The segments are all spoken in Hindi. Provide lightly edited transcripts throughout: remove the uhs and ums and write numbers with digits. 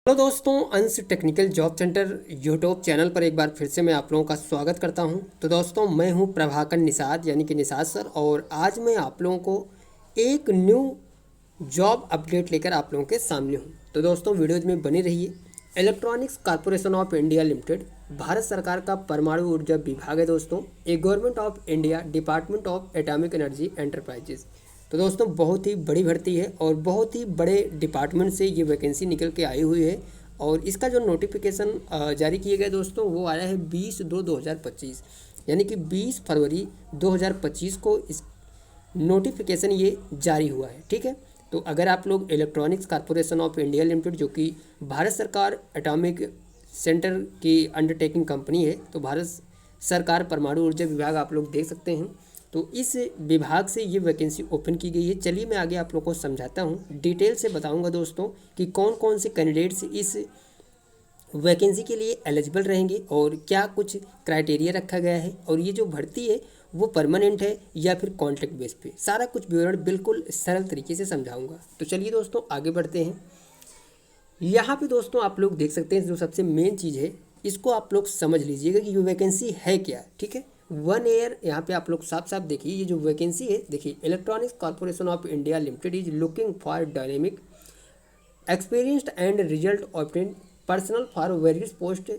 हेलो दोस्तों, अंश technical job centre YouTube channel पर एक बार फिर से मैं आप लोगों का स्वागत करता हूं। तो दोस्तों, मैं हूं प्रभाकर निषाद यानी कि निषाद सर, और आज मैं आप लोगों को एक न्यू जॉब अपडेट लेकर आप लोगों के सामने हूं। तो दोस्तों, वीडियोज में बने रहिए। Electronics corporation of India limited Bharat सरकार का परमाणु ऊर्जा विभाग है दोस्तों, a government of India department of atomic energy enterprises. तो दोस्तों, बहुत ही बड़ी भर्ती है और बहुत ही बड़े डिपार्टमेंट से ये वैकेंसी निकल के आई हुई है। और इसका जो नोटिफिकेशन जारी किए गए दोस्तों, वो आया है 20/2/2025, यानी कि 20 फरवरी 2025 को इस नोटिफिकेशन ये जारी हुआ है। ठीक है, तो अगर आप लोग electronics corporation of India limited, जो कि भारत सरकार एटॉमिक सेंटर की अंडरटेकिंग कंपनी है, तो भारत सरकार परमाणु ऊर्जा विभाग आप लोग देख सकते हैं। तो इस विभाग से ये वैकेंसी ओपन की गई है। चलिए मैं आगे आप लोगों को समझाता हूँ, डिटेल से बताऊँगा दोस्तों कि कौन कौन से कैंडिडेट्स इस वैकेंसी के लिए एलिजिबल रहेंगे और क्या कुछ क्राइटेरिया रखा गया है, और ये जो भर्ती है वो परमानेंट है या फिर कॉन्ट्रैक्ट बेस पे, सारा कुछ विवरण बिल्कुल सरल तरीके से समझाऊंगा। तो चलिए दोस्तों, आगे बढ़ते हैं। यहाँ पे दोस्तों आप लोग देख सकते हैं, जो सबसे मेन चीज़ है इसको आप लोग समझ लीजिएगा कि ये वैकेंसी है क्या। ठीक है, 1 ईयर यहाँ पे आप लोग साफ साफ देखिए, ये जो वैकेंसी है, देखिए, electronics corporation of India limited is looking for dynamic experienced and result obtained personal for various post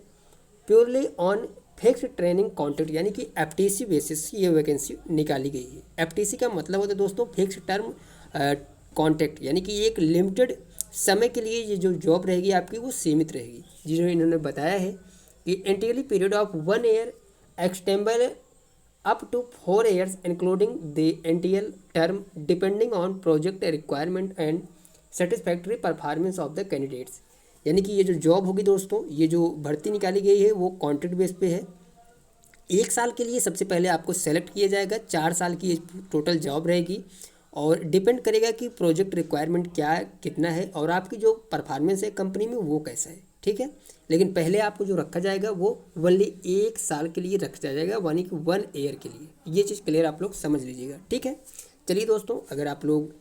purely on fixed training contract, यानी कि एफटीसी बेसिस ये वैकेंसी निकाली गई है। एफटीसी का मतलब होता है दोस्तों फिक्स टर्म कॉन्ट्रैक्ट, यानी कि एक लिमिटेड समय के लिए ये जो जॉब रहेगी आपकी वो सीमित रहेगी। जिन्होंने इन्होंने बताया है कि initially period of 1 year extendable up to 4 years including the initial term depending on project requirement and satisfactory performance of the candidates. यानी कि ये जो जॉब होगी दोस्तों, ये जो भर्ती निकाली गई है वो कॉन्ट्रैक्ट बेस पे है। 1 साल के लिए सबसे पहले आपको सेलेक्ट किया जाएगा, 4 साल की टोटल जॉब रहेगी, और डिपेंड करेगा कि प्रोजेक्ट रिक्वायरमेंट क्या कितना है और आपकी जो परफॉर्मेंस है कंपनी में वो कैसा है। ठीक है, लेकिन पहले आपको जो रखा जाएगा वो ओनली 1 साल के लिए रखा जाएगा, यानी कि 1 ईयर के लिए। ये चीज़ क्लियर आप लोग समझ लीजिएगा। ठीक है, चलिए दोस्तों, अगर आप लोग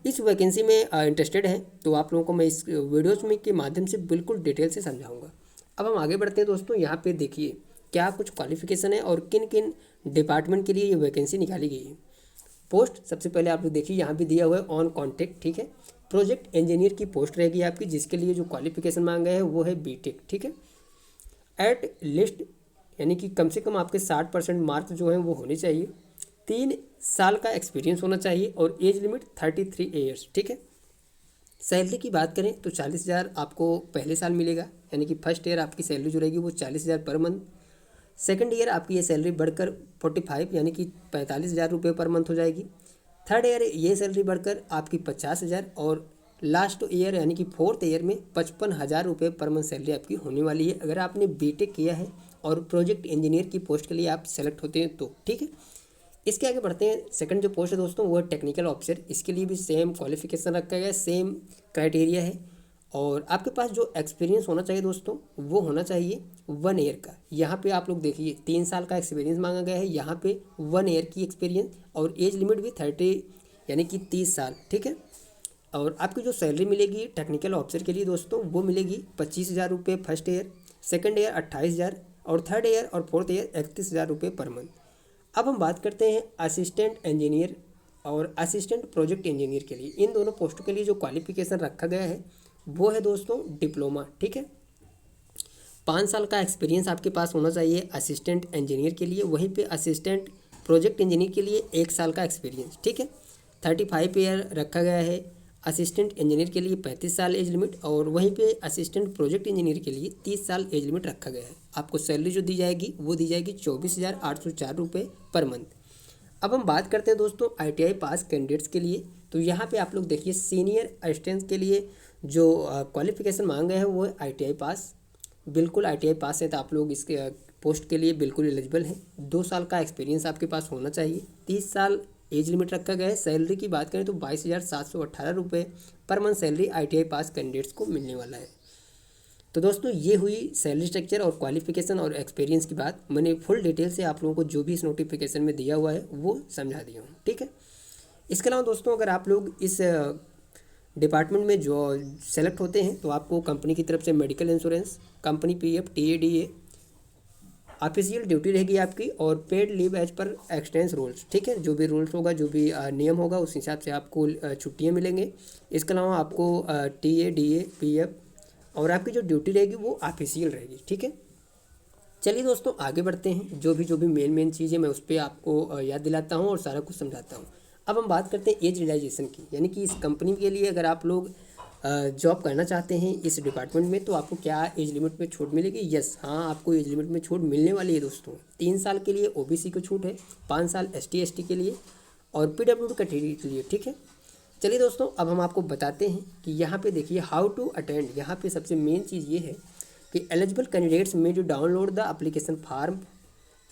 इस वैकेंसी में इंटरेस्टेड हैं तो आप लोगों को मैं इस वीडियोज़ में के माध्यम से बिल्कुल डिटेल से समझाऊंगा। अब हम आगे बढ़ते हैं दोस्तों। यहाँ पे देखिए क्या कुछ क्वालिफिकेशन है और किन किन डिपार्टमेंट के लिए ये वैकेंसी निकाली गई है। पोस्ट सबसे पहले आप लोग देखिए, यहाँ पे दिया हुआ है ऑन कॉन्ट्रैक्ट। ठीक है, प्रोजेक्ट इंजीनियर की पोस्ट रहेगी आपकी, जिसके लिए जो क्वालिफिकेशन मांगा है वो है बीटेक। ठीक है, एट लिस्ट, यानी कि कम से कम आपके 60% मार्क्स जो हैं वो होने चाहिए। 3 साल का एक्सपीरियंस होना चाहिए और एज लिमिट 33 ईयर्स। ठीक है, सैलरी की बात करें तो 40,000 आपको पहले साल मिलेगा, यानी कि फर्स्ट ईयर आपकी सैलरी जो रहेगी वो 40,000 पर मंथ। सेकंड ईयर आपकी ये सैलरी बढ़कर 45 यानी कि 45,000 रुपये पर मंथ हो जाएगी। थर्ड ईयर ये सैलरी बढ़कर आपकी 50,000, और लास्ट ईयर यानी कि फोर्थ ईयर में 55,000 रुपये पर मंथ सैलरी आपकी होने वाली है, अगर आपने बीटेक किया है और प्रोजेक्ट इंजीनियर की पोस्ट के लिए आप सेलेक्ट होते हैं तो। ठीक है, इसके आगे बढ़ते हैं। सेकंड जो पोस्ट है दोस्तों वो है टेक्निकल ऑफिसर। इसके लिए भी सेम क्वालिफिकेशन रखा गया है, सेम क्राइटेरिया है, और आपके पास जो एक्सपीरियंस होना चाहिए दोस्तों वो होना चाहिए 1 ईयर का। यहाँ पे आप लोग देखिए 3 साल का एक्सपीरियंस मांगा गया है, यहाँ पे 1 ईयर की एक्सपीरियंस, और एज लिमिट भी 30 यानी कि 30 साल। ठीक है, और आपकी जो सैलरी मिलेगी टेक्निकल ऑफिसर के लिए दोस्तों वो मिलेगी 25,000 रुपये फर्स्ट ईयर, सेकेंड ईयर 28,000, और थर्ड ईयर और फोर्थ ईयर 31,000 रुपये पर मंथ। अब हम बात करते हैं असिस्टेंट इंजीनियर और असिस्टेंट प्रोजेक्ट इंजीनियर के लिए। इन दोनों पोस्टों के लिए जो क्वालिफिकेशन रखा गया है वो है दोस्तों डिप्लोमा। ठीक है, 5 साल का एक्सपीरियंस आपके पास होना चाहिए असिस्टेंट इंजीनियर के लिए, वहीं पे असिस्टेंट प्रोजेक्ट इंजीनियर के लिए 1 साल का एक्सपीरियंस। ठीक है, 35 ईयर रखा गया है असिस्टेंट इंजीनियर के लिए, 35 साल एज लिमिट, और वहीं पे असिस्टेंट प्रोजेक्ट इंजीनियर के लिए 30 साल एज लिमिट रखा गया है। आपको सैलरी जो दी जाएगी वो दी जाएगी 24,804 रुपये पर मंथ। अब हम बात करते हैं दोस्तों आईटीआई पास कैंडिडेट्स के लिए। तो यहाँ पे आप लोग देखिए सीनियर असिस्टेंट के लिए जो क्वालिफिकेशन मांगे हैं वो है आईटीआई पास। बिल्कुल आईटीआई पास है तो आप लोग इसके पोस्ट के लिए बिल्कुल एलिजिबल हैं। 2 साल का एक्सपीरियंस आपके पास होना चाहिए, 30 साल एज लिमिट रखा गया है। सैलरी की बात करें तो 22,718 रुपये per month salary ITI pass candidates को मिलने वाला है। तो दोस्तों ये हुई सैलरी स्ट्रक्चर और क्वालिफिकेशन और एक्सपीरियंस की बात। मैंने फुल डिटेल से आप लोगों को जो भी इस नोटिफिकेशन में दिया हुआ है वो समझा दिया हूँ। ठीक है, इसके अलावा दोस्तों अगर आप लोग इस डिपार्टमेंट में जो सेलेक्ट होते हैं तो आपको कंपनी की तरफ से medical insurance, company PF, TA DA, official duty रहेगी आपकी और paid leave as per extant rules. ठीक है, जो भी रूल्स होगा, जो भी नियम होगा, उस हिसाब से आपको छुट्टियाँ मिलेंगे। इसके अलावा आपको टीएडीए, पीएफ और आपकी जो ड्यूटी रहेगी वो ऑफिशियल रहेगी। ठीक है, चलिए दोस्तों आगे बढ़ते हैं। जो भी मेन चीज़ है मैं उस पर आपको याद दिलाता हूँ और सारा कुछ समझाता हूँ। अब हम बात करते हैं एज रियलाइजेशन की, यानी कि इस कंपनी के लिए अगर आप लोग जॉब करना चाहते हैं इस डिपार्टमेंट में तो आपको क्या एज लिमिट में छूट मिलेगी। यस, हाँ, आपको एज लिमिट में छूट मिलने वाली है दोस्तों। 3 साल के लिए ओबीसी को छूट है, 5 साल एसटी एसटी के लिए और पीडब्ल्यूडी कैटेगरी के लिए। ठीक है, चलिए दोस्तों अब हम आपको बताते हैं कि यहाँ पे देखिए हाउ टू अटेंड। यहाँ पे सबसे मेन चीज़ ये है कि एलिजिबल कैंडिडेट्स में जो डाउनलोड द एप्लीकेशन फॉर्म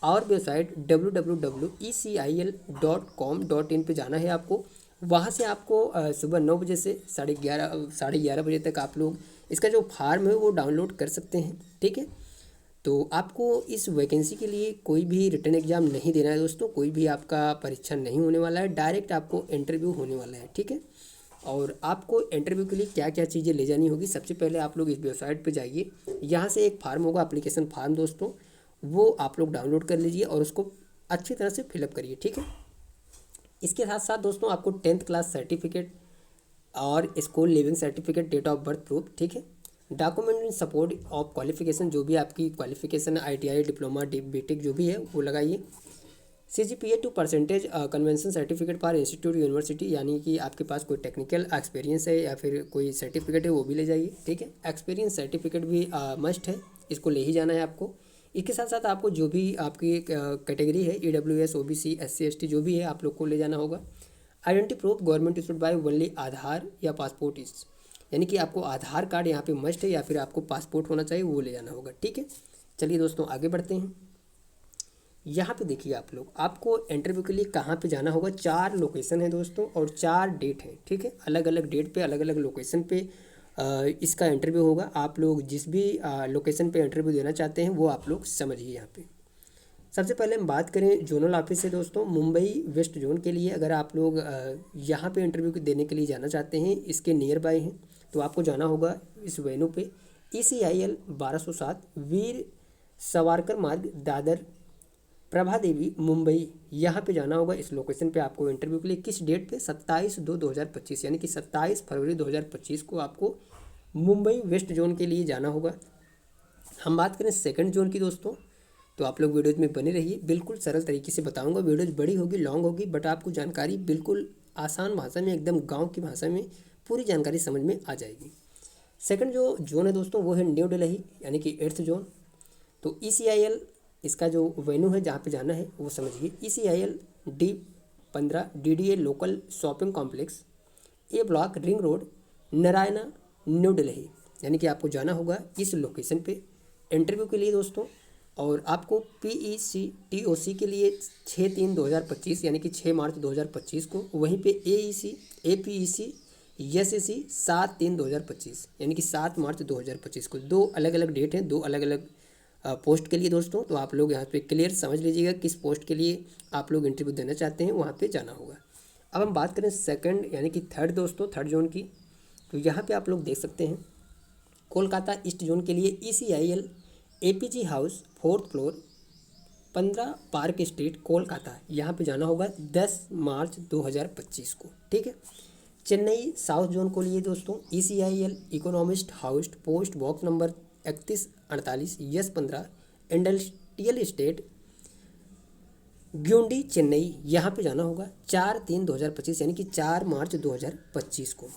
और वेबसाइट www.ecil.com.in पे जाना है आपको। वहाँ से आपको सुबह 9 बजे से 11:30 बजे तक आप लोग इसका जो फार्म है वो डाउनलोड कर सकते हैं। ठीक है, तो आपको इस वैकेंसी के लिए कोई भी रिटन एग्ज़ाम नहीं देना है दोस्तों, कोई भी आपका परीक्षा नहीं होने वाला है, डायरेक्ट आपको इंटरव्यू होने वाला है। ठीक है, और आपको इंटरव्यू के लिए क्या क्या चीज़ें ले जानी होगी, सबसे पहले आप लोग इस वेबसाइट पे जाइए। यहाँ से एक फार्म होगा, एप्लीकेशन फार्म दोस्तों, वो आप लोग डाउनलोड कर लीजिए और उसको अच्छी तरह से फिलअप करिए। ठीक है, इसके साथ साथ दोस्तों आपको 10th क्लास सर्टिफिकेट और school leaving certificate, date of birth proof. ठीक है, document in support of qualification, जो भी आपकी क्वालिफिकेशन है, आईटीआई, डिप्लोमा, बीटेक जो भी है वो लगाइए। CGPA to percentage convention certificate for institute university, यानी कि आपके पास कोई टेक्निकल एक्सपीरियंस है या फिर कोई सर्टिफिकेट है वो भी ले जाइए। ठीक है, एक्सपीरियंस सर्टिफिकेट भी मस्ट है, इसको ले ही जाना है आपको। इसके साथ साथ आपको जो भी आपकी कैटेगरी है EWS, OBC, SC ST जो भी है आप लोग को ले जाना होगा। Identity proof government issued by only Aadhaar या पासपोर्ट इस, यानी कि आपको आधार कार्ड यहाँ पे मस्ट है या फिर आपको पासपोर्ट होना चाहिए, वो ले जाना होगा। ठीक है, चलिए दोस्तों आगे बढ़ते हैं। यहाँ पे देखिए आप लोग, आपको इंटरव्यू के लिए कहाँ पे जाना होगा। 4 लोकेशन है दोस्तों और 4 डेट है। ठीक है, अलग अलग डेट पे, अलग अलग लोकेशन पे इसका इंटरव्यू होगा। आप लोग जिस भी लोकेशन पे इंटरव्यू देना चाहते हैं वो आप लोग समझिए। यहाँ पे सबसे पहले हम बात करें जोनल ऑफिस से दोस्तों, मुंबई वेस्ट जोन के लिए अगर आप लोग यहाँ पे इंटरव्यू देने के लिए जाना चाहते हैं, इसके नियर बाय हैं, तो आपको जाना होगा इस वेन्यू पे ECIL 1207 वीर सावरकर मार्ग, दादर, प्रभा देवी, मुंबई। यहाँ पे जाना होगा इस लोकेशन पे आपको इंटरव्यू के लिए। किस डेट पे? 27/2/2025, यानी कि 27 फरवरी 2025 को आपको मुंबई वेस्ट जोन के लिए जाना होगा। हम बात करें सेकंड जोन की दोस्तों, तो आप लोग वीडियोज़ में बने रहिए, बिल्कुल सरल तरीके से बताऊंगा। वीडियोज़ बड़ी होगी, लॉन्ग होगी, बट आपको जानकारी बिल्कुल आसान भाषा में, एकदम गाँव की भाषा में पूरी जानकारी समझ में आ जाएगी। सेकंड जो जोन है दोस्तों वो है न्यू दिल्ली, यानी कि 8th जोन। तो ECIL इसका जो वेन्यू है जहाँ पे जाना है वो समझिए। ECIL D15 DDA local shopping complex, A block, ring road, Narayana, new Delhi, यानी कि आपको जाना होगा इस लोकेशन पे इंटरव्यू के लिए दोस्तों। और आपको PEC TOC के लिए 6/3/2025, यानी कि 6 मार्च 2025 को, वहीं पे AEC APEC SEC 7/3/2025, यानी कि 7 मार्च 2025 को। 2 अलग अलग डेट हैं, 2 अलग अलग पोस्ट के लिए दोस्तों। तो आप लोग यहाँ पे क्लियर समझ लीजिएगा किस पोस्ट के लिए आप लोग इंटरव्यू देना चाहते हैं, वहाँ पे जाना होगा। अब हम बात करें सेकंड यानी कि थर्ड दोस्तों, थर्ड जोन की, तो यहाँ पे आप लोग देख सकते हैं कोलकाता ईस्ट जोन के लिए ECIL APG house 4th floor, 15 park street, Kolkata. यहाँ पे जाना होगा 10 मार्च 2025 को। ठीक है, चेन्नई साउथ जोन को लिए दोस्तों ECIL economist house, post box number 3148 S15, industrial state, Guindy, Chennai. यहाँ पे जाना होगा 4/3/2025, यानी कि 4 मार्च 2025 को।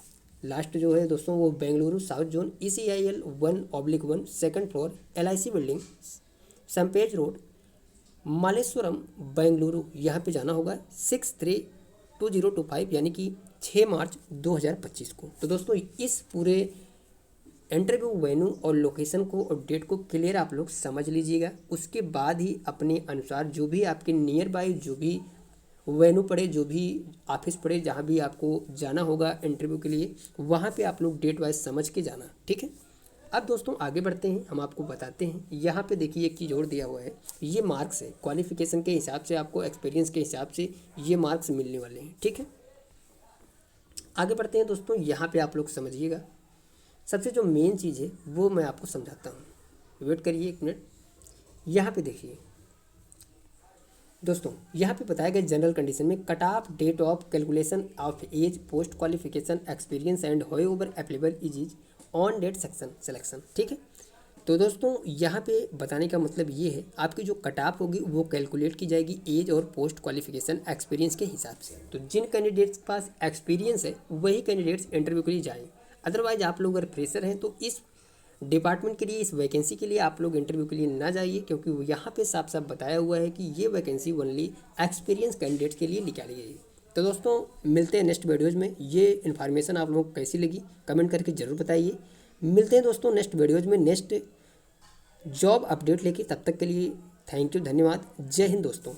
लास्ट जो है दोस्तों वो Bengaluru south zone ECIL 1/1 2nd floor, LIC building, Sampige road, Malleshwaram, Bengaluru. यहाँ पे जाना होगा 6/3/2025, यानी कि 6 मार्च 2025 को। तो दोस्तों इस पूरे इंटरव्यू वेन्यू और लोकेशन को और डेट को क्लियर आप लोग समझ लीजिएगा। उसके बाद ही अपने अनुसार जो भी आपके नियर बाय जो भी वेन्यू पड़े, जो भी ऑफिस पड़े, जहाँ भी आपको जाना होगा इंटरव्यू के लिए, वहाँ पे आप लोग डेट वाइज समझ के जाना। ठीक है, अब दोस्तों आगे बढ़ते हैं, हम आपको बताते हैं। यहाँ पे देखिए एक चीज़ और दिया हुआ है, ये मार्क्स है, क्वालिफिकेशन के हिसाब से आपको, एक्सपीरियंस के हिसाब से ये मार्क्स मिलने वाले हैं। ठीक है, आगे बढ़ते हैं दोस्तों, यहाँ पे आप लोग समझिएगा। सबसे जो मेन चीज़ है वो मैं आपको समझाता हूँ, वेट करिए 1 मिनट। यहाँ पे देखिए दोस्तों, यहाँ पे बताया गया जनरल कंडीशन में cut off date of calculation of age post qualification experience and होए over applicable is on date section selection. ठीक है, तो दोस्तों यहाँ पे बताने का मतलब ये है, आपकी जो कट ऑफ होगी वो कैलकुलेट की जाएगी एज और पोस्ट क्वालिफिकेशन एक्सपीरियंस के हिसाब से। तो जिन कैंडिडेट्स के पास एक्सपीरियंस है वही कैंडिडेट्स इंटरव्यू के लिए जाएँ। अदरवाइज आप लोग अगर फ्रेशर हैं तो इस डिपार्टमेंट के लिए, इस वैकेंसी के लिए आप लोग इंटरव्यू के लिए ना जाइए, क्योंकि वो यहाँ पे साफ साफ बताया हुआ है कि ये वैकेंसी ओनली एक्सपीरियंस कैंडिडेट्स के लिए निकाली गई है। तो दोस्तों मिलते हैं नेक्स्ट वीडियोज़ में। ये इन्फॉर्मेशन आप लोगों को कैसी लगी कमेंट करके ज़रूर बताइए। मिलते हैं दोस्तों नेक्स्ट वीडियोज़ में नेक्स्ट जॉब अपडेट लेके। तब तक के लिए थैंक यू, धन्यवाद, जय हिंद दोस्तों।